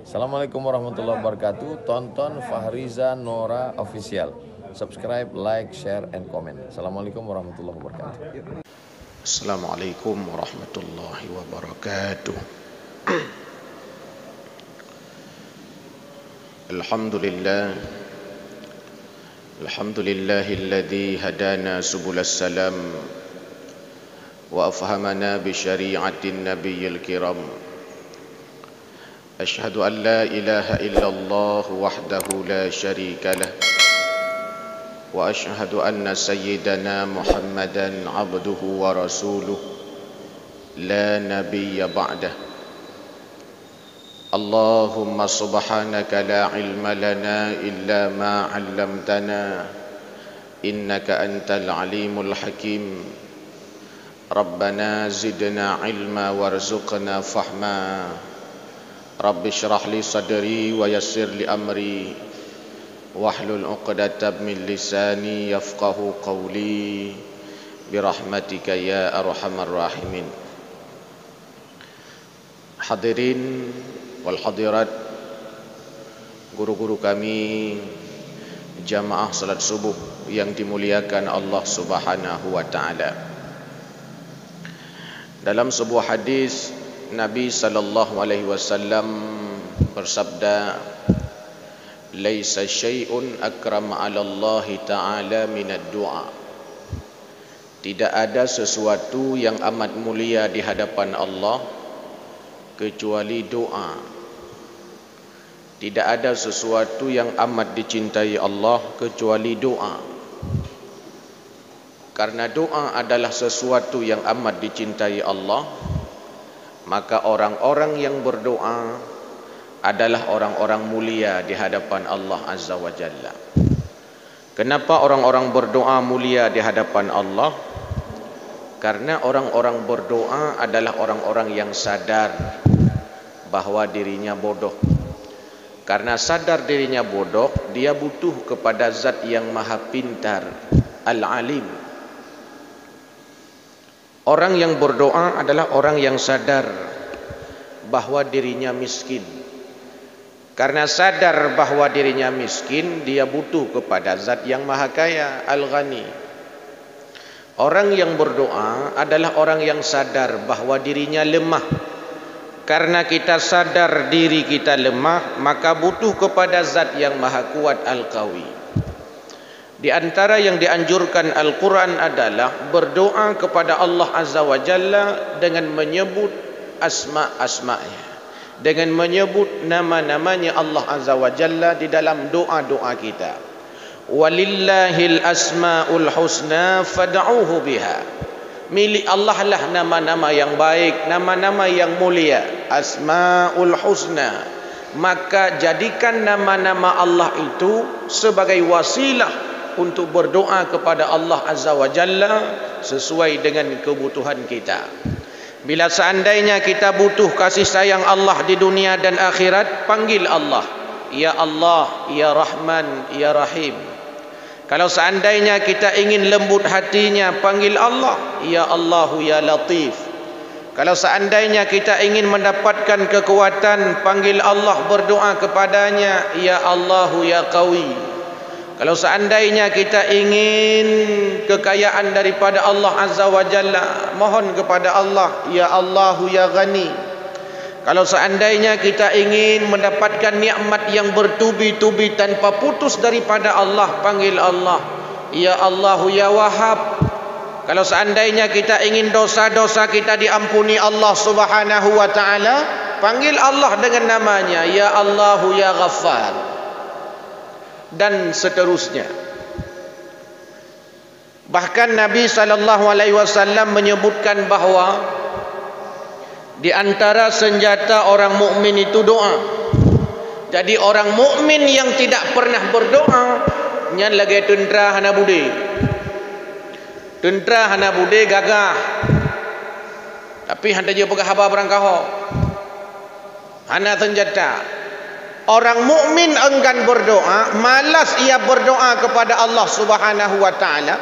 Assalamualaikum warahmatullahi wabarakatuh. Tonton Fahriza Nora Official. Subscribe, like, share, and comment. Assalamualaikum warahmatullahi wabarakatuh. Assalamualaikum warahmatullahi wabarakatuh. Alhamdulillah. Alhamdulillahilladzi hadana subulas salam wa afhamana bi syari'atin nabiyil kiram. Ashhadu an la ilaha illallah wahdahu la syarika lah wa ashhadu anna sayyidana Muhammadan abduhu wa rasuluh la nabiyya ba'dah. Allahumma subhanaka la ilma lana illa ma 'allamtana innaka antal alimul hakim. Rabbana zidna ilma warzuqna fahma. Rabbi syrah li sadri wa yassir li amri wahlul 'uqdatam min lisani yafqahu qawli birahmatika ya arhamar rahimin. Hadirin wal hadirat, guru-guru kami, jamaah salat subuh yang dimuliakan Allah Subhanahu wa taala. Dalam sebuah hadis Nabi sallallahu alaihi wasallam bersabda, "Laisa syai'un akram 'ala Allah ta'ala minad du'a." Tidak ada sesuatu yang amat mulia di hadapan Allah kecuali doa. Tidak ada sesuatu yang amat dicintai Allah kecuali doa. Karena doa adalah sesuatu yang amat dicintai Allah, maka orang-orang yang berdoa adalah orang-orang mulia di hadapan Allah Azza wa Jalla. Kenapa orang-orang berdoa mulia di hadapan Allah? Karena orang-orang berdoa adalah orang-orang yang sadar bahwa dirinya bodoh. Karena sadar dirinya bodoh, dia butuh kepada Zat yang Maha Pintar, Al-Alim. Orang yang berdoa adalah orang yang sadar bahwa dirinya miskin. Karena sadar bahwa dirinya miskin, dia butuh kepada Zat yang Maha Kaya, Al-Ghani. Orang yang berdoa adalah orang yang sadar bahwa dirinya lemah. Karena kita sadar diri kita lemah, maka butuh kepada Zat yang Maha Kuat, Al-Qawi. Di antara yang dianjurkan Al-Quran adalah berdoa kepada Allah Azza wa Jalla dengan menyebut asma-asma'nya, dengan menyebut nama-namanya Allah Azza wa Jalla di dalam doa-doa kita. Walillahil asma'ul husna fad'uhu biha. Milik Allah lah nama-nama yang baik, nama-nama yang mulia, asma'ul husna. Maka jadikan nama-nama Allah itu sebagai wasilah untuk berdoa kepada Allah Azza wa Jalla sesuai dengan kebutuhan kita. Bila seandainya kita butuh kasih sayang Allah di dunia dan akhirat, panggil Allah, Ya Allah, Ya Rahman, Ya Rahim. Kalau seandainya kita ingin lembut hatinya, panggil Allah, Ya Allahu, Ya Latif. Kalau seandainya kita ingin mendapatkan kekuatan, panggil Allah, berdoa kepadanya, Ya Allahu, Ya Qawi. Kalau seandainya kita ingin kekayaan daripada Allah Azza wa Jalla, mohon kepada Allah, Ya Allahu, Ya Ghani. Kalau seandainya kita ingin mendapatkan nikmat yang bertubi-tubi tanpa putus daripada Allah, panggil Allah, Ya Allahu, Ya Wahhab. Kalau seandainya kita ingin dosa-dosa kita diampuni Allah Subhanahu wa taala, panggil Allah dengan namanya, Ya Allahu, Ya Ghaffar. Dan seterusnya. Bahkan Nabi SAW menyebutkan bahawa di antara senjata orang mukmin itu doa. Jadi orang mukmin yang tidak pernah berdoa, nyan lagi tentera hana bude. Tentera hana bude gagah. Tapi handa je pegah haba berangkaho. Hana senjata. Orang mukmin enggan berdoa, malas ia berdoa kepada Allah Subhanahu wa taala,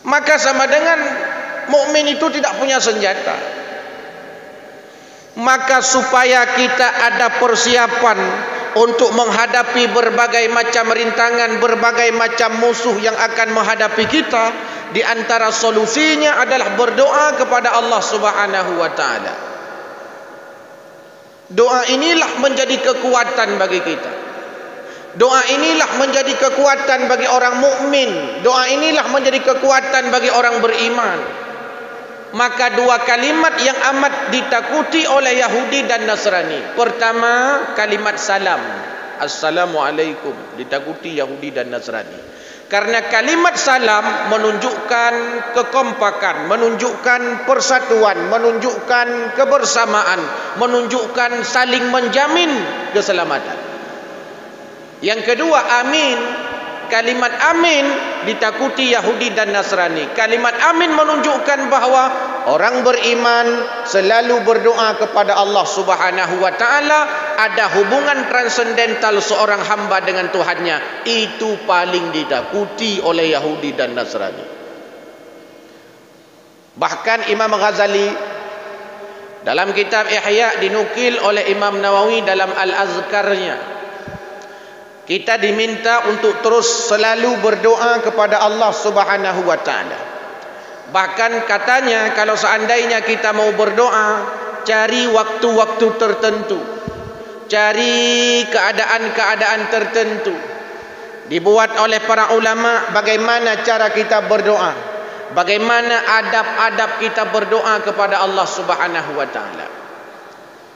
maka sama dengan mukmin itu tidak punya senjata. Maka supaya kita ada persiapan untuk menghadapi berbagai macam rintangan, berbagai macam musuh yang akan menghadapi kita, di antara solusinya adalah berdoa kepada Allah Subhanahu wa taala. Doa inilah menjadi kekuatan bagi kita. Doa inilah menjadi kekuatan bagi orang mukmin. Doa inilah menjadi kekuatan bagi orang beriman. Maka dua kalimat yang amat ditakuti oleh Yahudi dan Nasrani. Pertama, kalimat salam. Assalamualaikum. Ditakuti Yahudi dan Nasrani. Karena kalimat salam menunjukkan kekompakan, menunjukkan persatuan, menunjukkan kebersamaan, menunjukkan saling menjamin keselamatan. Yang kedua, amin. Kalimat amin ditakuti Yahudi dan Nasrani. Kalimat amin menunjukkan bahawa orang beriman selalu berdoa kepada Allah Subhanahu wa taala, ada hubungan transendental seorang hamba dengan Tuhannya. Itu paling ditakuti oleh Yahudi dan Nasrani. Bahkan Imam Ghazali dalam kitab Ihya dinukil oleh Imam Nawawi dalam Al-Azkarnya, kita diminta untuk terus selalu berdoa kepada Allah Subhanahu wa taala. Bahkan katanya, kalau seandainya kita mau berdoa, cari waktu-waktu tertentu, cari keadaan-keadaan tertentu. Dibuat oleh para ulama bagaimana cara kita berdoa, bagaimana adab-adab kita berdoa kepada Allah Subhanahu wa taala.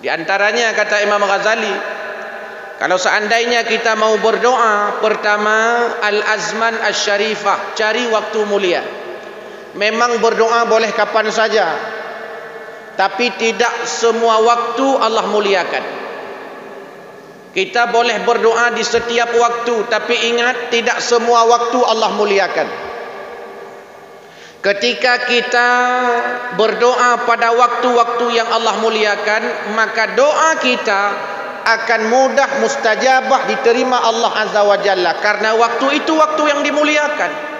Di antaranya kata Imam Ghazali, kalau seandainya kita mau berdoa, pertama, al-azman asy-syarifah, cari waktu mulia. Memang berdoa boleh kapan saja, tapi tidak semua waktu Allah muliakan. Kita boleh berdoa di setiap waktu, tapi ingat, tidak semua waktu Allah muliakan. Ketika kita berdoa pada waktu-waktu yang Allah muliakan, maka doa kita akan mudah mustajabah, diterima Allah Azza wa Jalla, karena waktu itu waktu yang dimuliakan.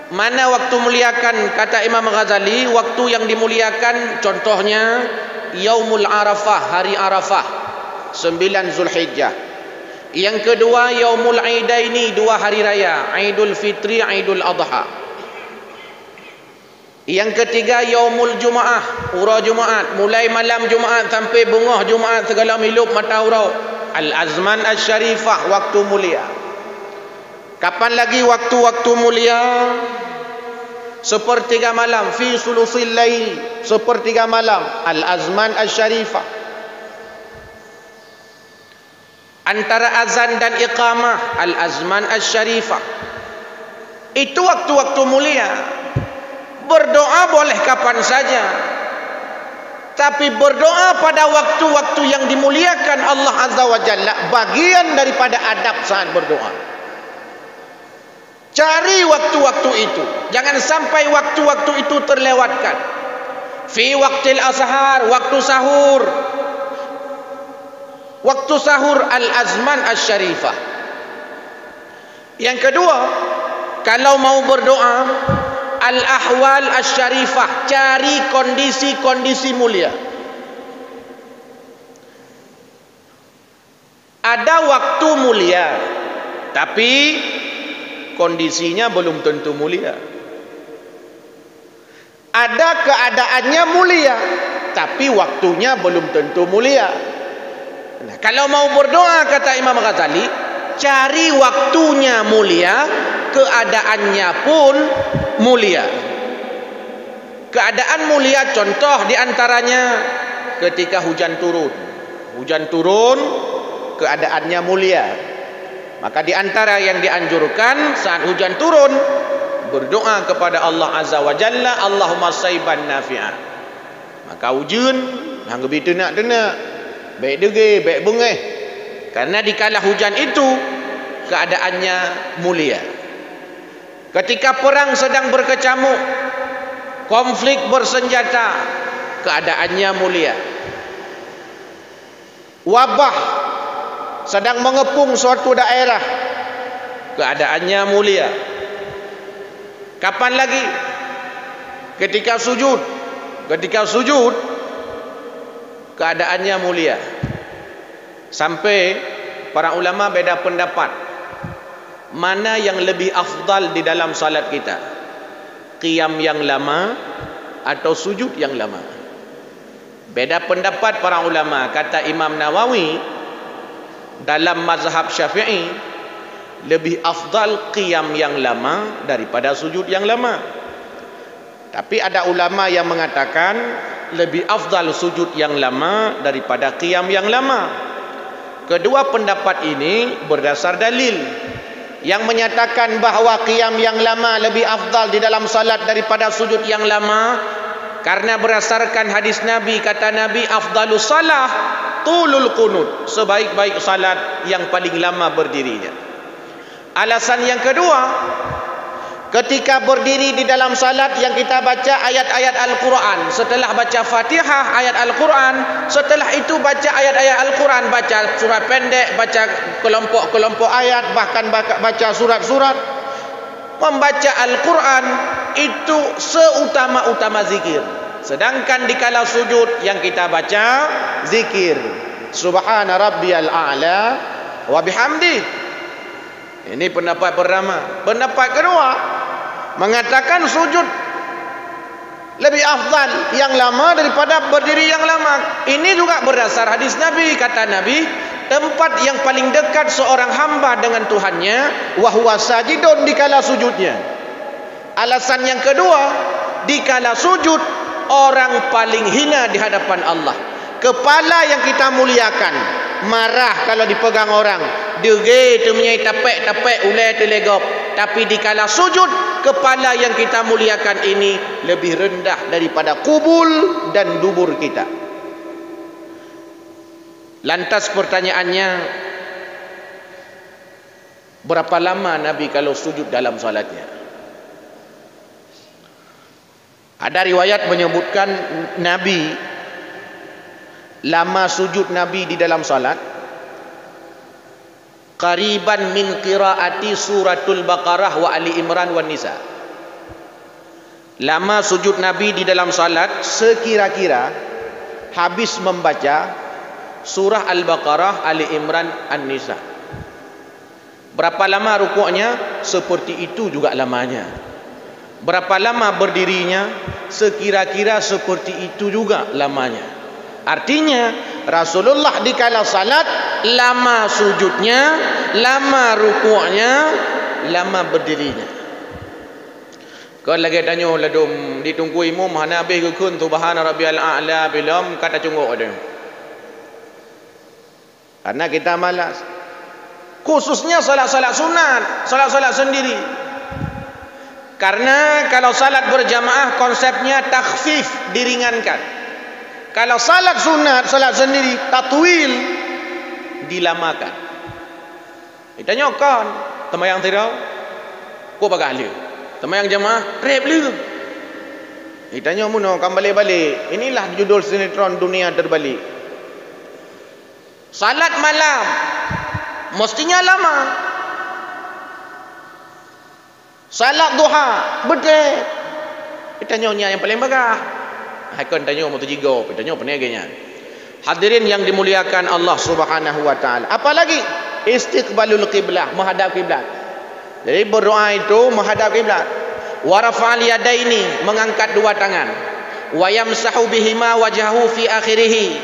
Mana waktu muliakan? Kata Imam Ghazali, waktu yang dimuliakan contohnya Yaumul Arafah, hari Arafah 9 Zulhijjah. Yang kedua Yaumul Aidaini, 2 hari raya, Aidul Fitri, Aidul Adha. Yang ketiga Yaumul Jumaah, Ura Jumaat, mulai malam Jumaat sampai bengah Jumaat segala milup mata urau. Al-azman asy-syarifah, waktu mulia. Kapan lagi waktu-waktu mulia? Sepertiga malam, fi sulusil lail, sepertiga malam, al-azman asy-syarifah. Antara azan dan iqamah, al-azman asy-syarifah. Itu waktu-waktu mulia. Berdoa boleh kapan saja, tapi berdoa pada waktu-waktu yang dimuliakan Allah Azza wa Jalla, bagian daripada adab saat berdoa. Cari waktu-waktu itu, jangan sampai waktu-waktu itu terlewatkan. Fi waqtil ashar, waktu sahur. Waktu sahur al-azman asy-syarifah. Yang kedua, kalau mau berdoa, al-ahwal asy-syarifah, cari kondisi-kondisi mulia. Ada waktu mulia, tapi kondisinya belum tentu mulia. Ada keadaannya mulia, tapi waktunya belum tentu mulia. Nah, kalau mau berdoa, kata Imam Ghazali, cari waktunya mulia, keadaannya pun mulia. Keadaan mulia contoh diantaranya ketika hujan turun. Hujan turun, keadaannya mulia. Maka diantara yang dianjurkan saat hujan turun, berdoa kepada Allah Azza wa Jalla, Allahumma sayban nafi'ah. Maka hujan, hang gebi tenak-tenak, baik dege, baik bengeh. Karena dikala hujan itu keadaannya mulia. Ketika perang sedang berkecamuk, konflik bersenjata, keadaannya mulia. wabah sedang mengepung suatu daerah, keadaannya mulia. Kapan lagi? Ketika sujud. Ketika sujud keadaannya mulia. Sampai para ulama beda pendapat, mana yang lebih afdal di dalam salat kita, qiyam yang lama atau sujud yang lama. Beda pendapat para ulama. Kata Imam Nawawi, dalam mazhab Syafi'i lebih afdal qiyam yang lama daripada sujud yang lama. Tapi ada ulama yang mengatakan lebih afdal sujud yang lama daripada qiyam yang lama. Kedua pendapat ini berdasar dalil yang menyatakan bahawa qiyam yang lama lebih afdal di dalam salat daripada sujud yang lama, karena berdasarkan hadis Nabi. Kata Nabi, afdalus salah tulul qunut, sebaik-baik salat yang paling lama berdirinya. Alasan yang kedua, ketika berdiri di dalam salat yang kita baca ayat-ayat Al-Quran, setelah baca Fatihah ayat Al-Quran, setelah itu baca ayat-ayat Al-Quran, baca surat pendek, baca kelompok-kelompok ayat, bahkan baca surat-surat. Membaca Al-Quran itu seutama-utama zikir. Sedangkan dikala sujud yang kita baca zikir, Subhana rabbiyal a'la wa bihamdi. Ini pendapat pertama. Pendapat kedua mengatakan sujud lebih afdal yang lama daripada berdiri yang lama. Ini juga berdasar hadis Nabi. Kata Nabi, tempat yang paling dekat seorang hamba dengan Tuhannya wa huwa sajidun, dikala sujudnya. Alasan yang kedua, dikala sujud orang paling hina di hadapan Allah. Kepala yang kita muliakan marah kalau dipegang orang, dege tu menyai tapek-tapek ulai telegop. Tapi dikala sujud, kepala yang kita muliakan ini lebih rendah daripada kubul dan dubur kita. Lantas pertanyaannya, berapa lama Nabi kalau sujud dalam salatnya? Ada riwayat menyebutkan Nabi, lama sujud Nabi di dalam salat qariban min qiraati suratul Baqarah wa Ali Imran wa Nisa. Lama sujud Nabi di dalam salat sekira-kira habis membaca surah Al-Baqarah, Ali Imran, An-Nisa. Berapa lama rukuknya? Seperti itu juga lamanya. Berapa lama berdirinya? Sekira-kira seperti itu juga lamanya. Artinya Rasulullah dikala salat lama sujudnya, lama rukuknya, lama berdirinya. Kau lagi tanya ladum ditunggu imam mana habis ke kun subhana rabbiyal a'la belum kata cunguk ada. Karena kita malas. Khususnya salat-salat sunat, salat-salat sendiri. Karena kalau salat berjamaah konsepnya takhfif, diringankan. Kalau salat sunat, salat sendiri, tatwil, dilamakan. Ditanya kan, temayang tidak? Kau bagai temayang jamaah, rep lu. Ditanya muno, kan balik-balik. Inilah judul sinetron dunia terbalik. Salat malam, mestinya lama. Salat duha, betul. Ditanya yang paling bagah. Hakon tanya mau tujigo, tanya peneganya. Hadirin yang dimuliakan Allah Subhanahu wa taala. Apalagi istiqbalul qiblah, menghadap kiblat. Jadi berdoa itu menghadap kiblat. Wa rafa'al yadaini, mengangkat dua tangan. Wa yamsahu bihima wajhahu fi akhirih.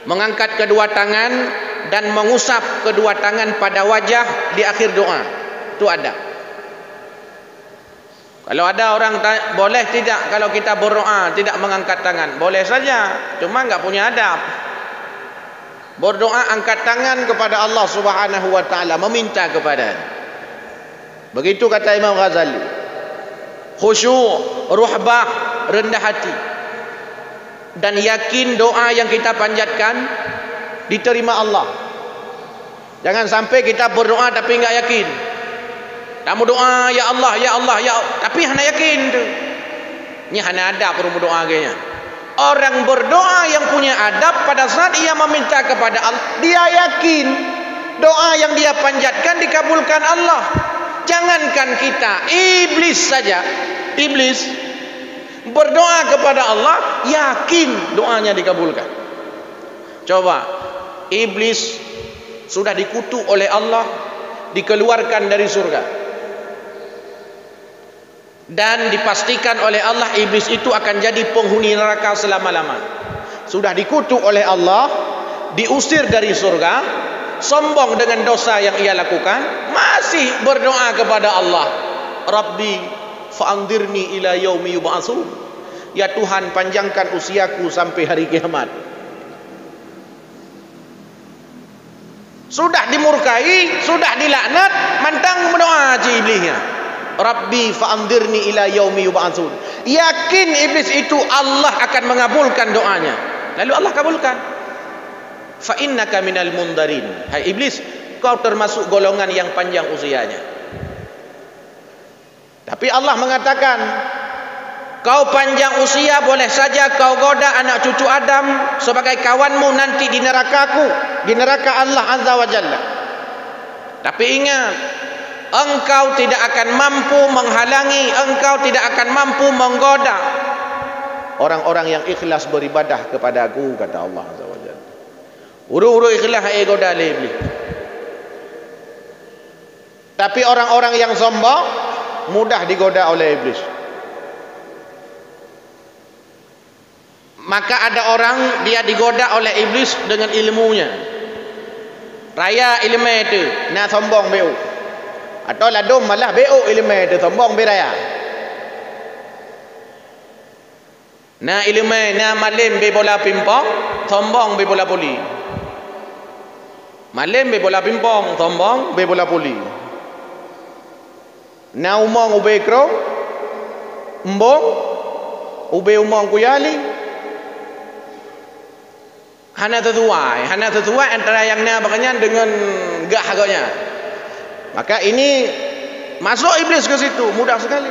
Mengangkat kedua tangan dan mengusap kedua tangan pada wajah di akhir doa. Itu ada. Kalau ada orang boleh tidak kalau kita berdoa tidak mengangkat tangan? Boleh saja, cuma enggak punya adab. Berdoa angkat tangan kepada Allah Subhanahu wa taala, meminta kepada. Begitu kata Imam Ghazali. Khusyuk, ruhbah, rendah hati. Dan yakin doa yang kita panjatkan diterima Allah. Jangan sampai kita berdoa tapi enggak yakin. Kamu doa ya Allah, ya Allah, ya Allah. Tapi hana yakin tu. Ni hana ada perlu doa kayaknya. Orang berdoa yang punya adab pada saat ia meminta kepada Allah, dia yakin doa yang dia panjatkan dikabulkan Allah. Jangankan kita, iblis saja, iblis berdoa kepada Allah yakin doanya dikabulkan. Coba, iblis sudah dikutuk oleh Allah, dikeluarkan dari surga, dan dipastikan oleh Allah iblis itu akan jadi penghuni neraka selama-lamanya. Sudah dikutuk oleh Allah, diusir dari surga, sombong dengan dosa yang ia lakukan, masih berdoa kepada Allah, Rabbi fa'andirni ila yaumi yub'atsun. Ya Tuhan, panjangkan usiaku sampai hari kiamat. Sudah dimurkai, sudah dilaknat, mantang berdoa haji iblisnya, Rabbi fa'andirni ila yaumi yub'atsun. Yakin iblis itu Allah akan mengabulkan doanya. Lalu Allah kabulkan. Fa innaka minal mundarin. Hai iblis, kau termasuk golongan yang panjang usianya. Tapi Allah mengatakan, kau panjang usia, boleh saja kau goda anak cucu Adam sebagai kawanmu nanti di nerakaku, di neraka Allah Azza wa Jalla. Tapi ingat, engkau tidak akan mampu menghalangi, engkau tidak akan mampu menggoda orang-orang yang ikhlas beribadah kepada aku, kata Allah Azza wa Jalla. Uru-uru ikhlas goda oleh iblis. Tapi orang-orang yang sombong mudah digoda oleh iblis. Maka ada orang dia digoda oleh iblis dengan ilmunya. Raya ilmu itu, nak sombong beu. Atau ladum malah beu ilmu itu, sombong beraya. Na ilmu na malim be bola pimpong, sombong be bola poli. Malim be bola pimpong, sombong be bola poli. Na umong ube kro, mbong ube umong kuyali. Hana tertuai antara yang na bakanya dengan gah agaknya. Maka ini masuk iblis ke situ, mudah sekali.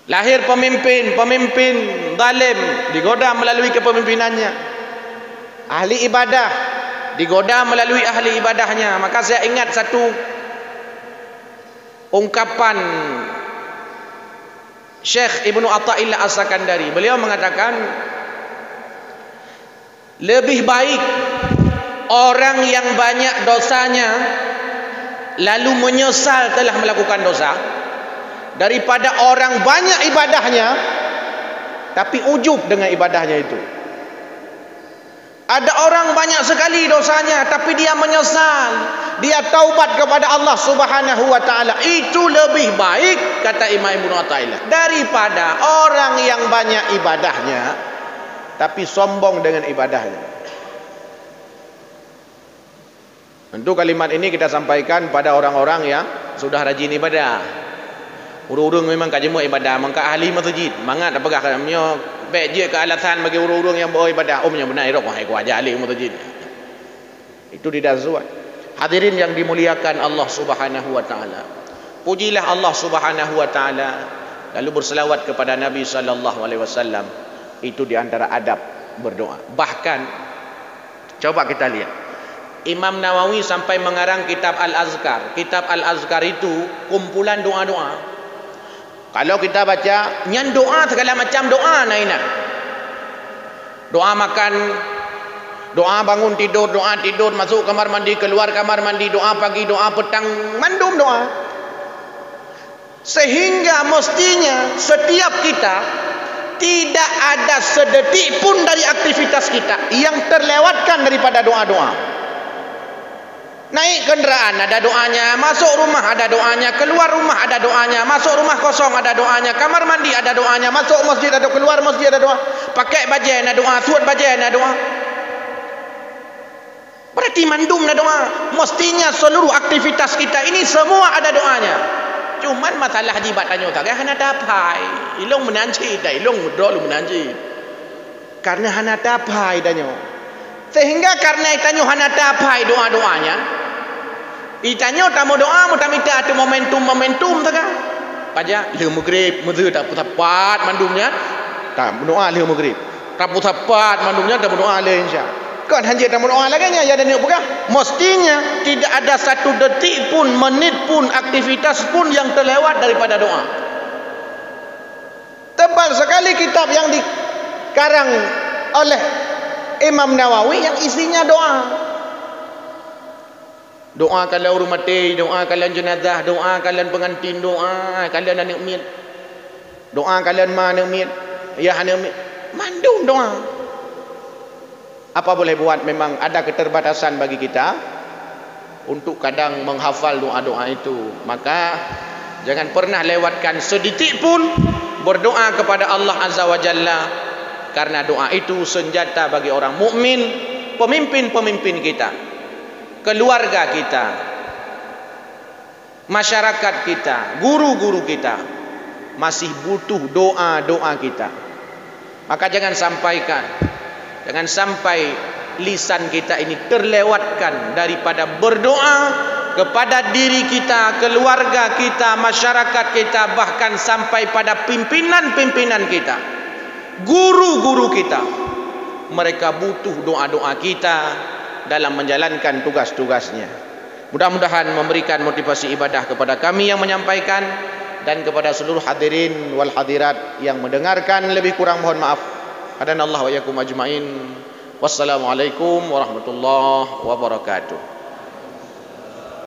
Lahir pemimpin zalim, digoda melalui kepemimpinannya. Ahli ibadah digoda melalui ahli ibadahnya. Maka saya ingat satu ungkapan Syekh Ibnu Athaillah As-Sakandari. Beliau mengatakan, lebih baik orang yang banyak dosanya lalu menyesal telah melakukan dosa daripada orang banyak ibadahnya tapi ujub dengan ibadahnya itu. Ada orang banyak sekali dosanya tapi dia menyesal, dia taubat kepada Allah Subhanahu wa taala. Itu lebih baik, kata Imam Ibnu Athaillah, daripada orang yang banyak ibadahnya tapi sombong dengan ibadahnya. Tentu kalimat ini kita sampaikan pada orang-orang yang sudah rajin ibadah. Urung-urung memang kajemu ibadah, maka ahli masjid mangat apakah kamnya baik je ke alasan bagi urung-urung yang beribadah. Omnya benar irok wahai ku aja ahli masjid. Itu tidak sesuai. Hadirin yang dimuliakan Allah Subhanahu wa taala. Pujilah Allah Subhanahu wa taala, lalu berselawat kepada Nabi sallallahu alaihi wasallam. Itu di antara adab berdoa. Bahkan coba kita lihat, Imam Nawawi sampai mengarang kitab Al-Azkar. Kitab Al-Azkar itu kumpulan doa-doa. Kalau kita baca, nyan doa segala macam doa naina. Doa makan, doa bangun tidur, doa tidur, masuk kamar mandi, keluar kamar mandi, doa pagi, doa petang, mandum doa. Sehingga mestinya setiap kita tidak ada sedetik pun dari aktivitas kita yang terlewatkan daripada doa-doa. Naik kenderaan ada doanya, masuk rumah ada doanya, keluar rumah ada doanya, masuk rumah kosong ada doanya, kamar mandi ada doanya, masuk masjid ada, keluar masjid ada doa, pakai baju ada doa, suat baju ada doa. Berarti mandum ada doa. Mestinya seluruh aktivitas kita ini semua ada doanya. Cuman masalah jibat tanya tak hana dapai ilong menanci dah ilong mudro lu menanci karena hana dapai danyo, sehingga karena itanyo hana dapai doa-doanya itanyo tamu doa mu tamita tu momentum tak aja le maghrib mudu tak tepat mandumnya tak berdoa le maghrib. Rabu tepat mandungnya dah berdoa le insya. Kan hanya dah berdoa lagi nya ya dan bukan. Mestinya tidak ada satu detik pun, menit pun, aktivitas pun yang terlewat daripada doa. Tebal sekali kitab yang dikarang oleh Imam Nawawi yang isinya doa. Doa kalian orang mati, doa kalian jenazah, doa kalian pengantin, doa kalian anak mit, doa kalian mana mit, ya anak mit, mandung doa. Apa boleh buat, memang ada keterbatasan bagi kita untuk kadang menghafal doa-doa itu. Maka jangan pernah lewatkan sedetik pun berdoa kepada Allah Azza wa Jalla, karena doa itu senjata bagi orang mukmin, pemimpin-pemimpin kita, keluarga kita, masyarakat kita, guru-guru kita masih butuh doa-doa kita. Maka jangan sampai lisan kita ini terlewatkan daripada berdoa kepada diri kita, keluarga kita, masyarakat kita, bahkan sampai pada pimpinan-pimpinan kita, guru-guru kita. Mereka butuh doa-doa kita dalam menjalankan tugas-tugasnya. Mudah-mudahan memberikan motivasi ibadah kepada kami yang menyampaikan dan kepada seluruh hadirin wal hadirat yang mendengarkan. Lebih kurang mohon maaf. Hadanallahu wa iyyakum ajmain. Wassalamualaikum warahmatullahi wabarakatuh.